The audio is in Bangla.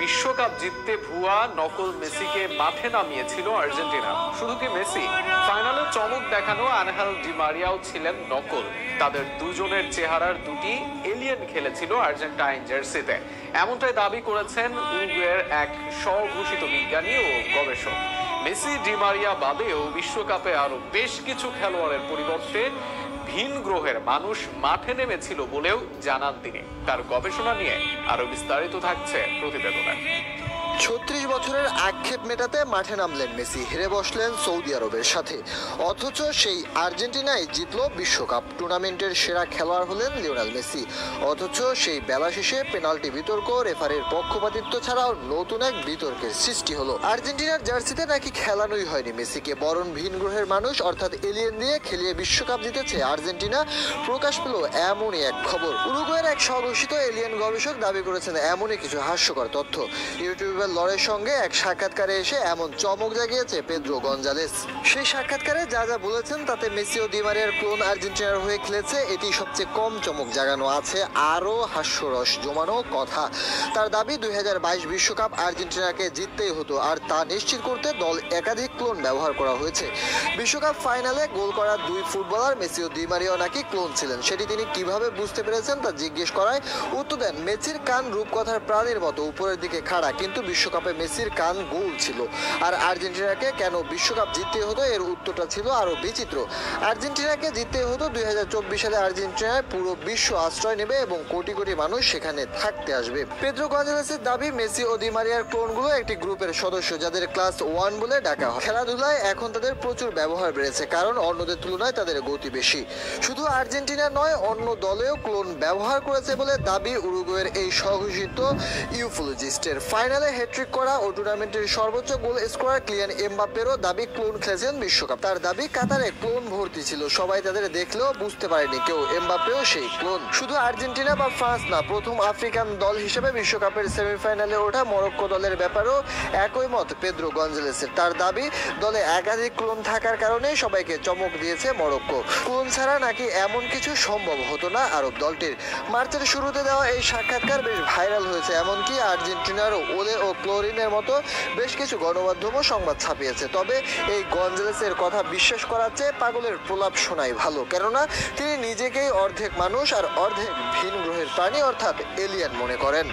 বিশ্বকাপ জিততে ভুয়া নকল মেসিকে মাঠে নামিয়েছিল আর্জেন্টিনা। শুধু কি মেসি, ফাইনালে চমক দেখানো আনহেল ডি মারিয়াও ছিলেন নকল। তাদের দুজনের চেহারার দুটি এলিয়েন খেলেছিল আর্জেন্টাইন জার্সিতে, এমনটাই দাবি করেছেন উরুগুয়ের এক স্বঘোষিত বিজ্ঞানী ও গবেষক। মেসি, ডি মারিয়া বাদেও বিশ্বকাপে আরো বেশ কিছু খেলোয়াড়ের পরিবর্তে ভিন গ্রহের মানুষ মাঠে নেমেছিল বলেও জানান তিনি। তার গবেষণা নিয়ে আরো বিস্তারিত থাকছে প্রতিবেদনে। ৩৬ বছরের আক্ষেপ মেটাতে মাঠে নামলেন মেসি, হেরে বসলেন সৌদি আরবের সাথে। অথচ সেই আর্জেন্টিনায় জিতল বিশ্বকাপ। টুর্নামেন্টের সেরা খেলোয়াড় হলেন লিওনেল মেসি। অথচ সেই বেলা শেষে পেনাল্টি বিতর্ক, রেফারির পক্ষপাতিত্ব ছাড়াও নতুন এক বিতর্কের সৃষ্টি হলো। আর্জেন্টিনার জার্সিতে নাকি খেলানোই হয়নি মেসিকে, বরং ভিন গ্রহের মানুষ অর্থাৎ এলিয়েন দিয়ে খেলিয়ে বিশ্বকাপ জিতেছে আর্জেন্টিনা। প্রকাশ পেল এমনই এক খবর। উরুগুয়ের এক স্বঘোষিত এলিয়েন গবেষক দাবি করেছেন এমনই কিছু হাস্যকর তথ্য। ইউটিউবে লরের সঙ্গে এক সাক্ষাৎকারে এসে এমন চমক জাগিয়েছে পেদ্রো গঞ্জালেস। সেই সাক্ষাৎকারে যা যা বলেছেন তাতে মেসি ও ডি মারিয়ার ক্লোন আর্জেন্টিনার হয়ে খেলেছে, এটি সবচেয়ে কম চমক জাগানো। আছে আরও হাস্যরস জমানো কথা। তার দাবি ২০২২ বিশ্বকাপ আর্জেন্টিনাকে জিততেই হতো, আর তা নিশ্চিত করতে দল একাধিক ক্লোন ব্যবহার করা হয়েছে। বিশ্বকাপ ফাইনালে গোল করা দুই ফুটবলার মেসি ও ডি মারিয়াও নাকি ক্লোন ছিলেন। সেটি তিনি কিভাবে বুঝতে পেরেছেন তা জিজ্ঞেস করায় উত্তর দেন, মেসির কান রূপকথার প্রাণীর মতো উপরের দিকে খাড়া, কিন্তু বিশ্বকাপে মেসির কান গোল ছিল। আর আর্জেন্টিনাকে কেন বিশ্বকাপ জিততে হতো, এর উত্তরটা ছিল আরো বিচিত্র। আর্জেন্টিনাকে জিততে হতো ২০২৪ সালে আর্জেন্টিনায় পুরো বিশ্ব আশ্রয় নেবে এবং কোটি কোটি মানুষ সেখানে থাকতে আসবে। পেদ্রো গঞ্জালেসের দাবি, মেসি ও ডি মারিয়ার ক্লোনগুলো একটি গ্রুপের সদস্য যাদের ক্লাস 1 বলে ডাকা হয়। খেলাধুলায় এখন তাদের প্রচুর ব্যবহার বেড়েছে, কারণ অন্যদের তুলনায় তাদের গতি বেশি। শুধু আর্জেন্টিনা নয়, অন্য দলেও ক্লোন ব্যবহার করেছে বলে দাবি উরুগুয়ের এই স্বঘোষিত ইউফোলজিস্টের। ফাইনালে হ্যাট্রিক করা ও টুর্নামেন্টের সর্বোচ্চ গোল স্কোরার কিলিয়ান এমবাপ্পেরও দাবি ক্লোন খেলেছেন বিশ্বকাপ। তার দাবি কাতারে ক্লোন ভর্তি ছিল, সবাই তাদের দেখলেও বুঝতে পারেনি কেউ, এমবাপ্পেও সেই ক্লোন। শুধু আর্জেন্টিনা বা ফ্রান্স না, প্রথম আফ্রিকান দল হিসেবে বিশ্বকাপের সেমিফাইনালে ওঠা মরক্কো দলের ব্যাপারেও একই মত পেদ্রো গঞ্জালেসের। তার দাবি, দলে একাধিক ক্লোন থাকার কারণে সবাইকে চমক দিয়েছে মরক্কো। ক্লোন ছাড়া নাকি এমন কিছু সম্ভব হতো না আরব দলটির। মার্চের শুরুতে দেওয়া এই সাক্ষাৎকার বেশ ভাইরাল হয়েছে, এমনকি আর্জেন্টিনার ওলে ও ক্লোরিনের মতো বেশ কিছু গণমাধ্যমও সংবাদ ছাপিয়েছে। তবে এই গঞ্জালেসের কথা বিশ্বাস করার চেয়ে পাগলের প্রলাপ শোনাই ভালো, কেননা তিনি নিজেকেই অর্ধেক মানুষ আর অর্ধেক ভিন গ্রহের প্রাণী অর্থাৎ এলিয়েন মনে করেন।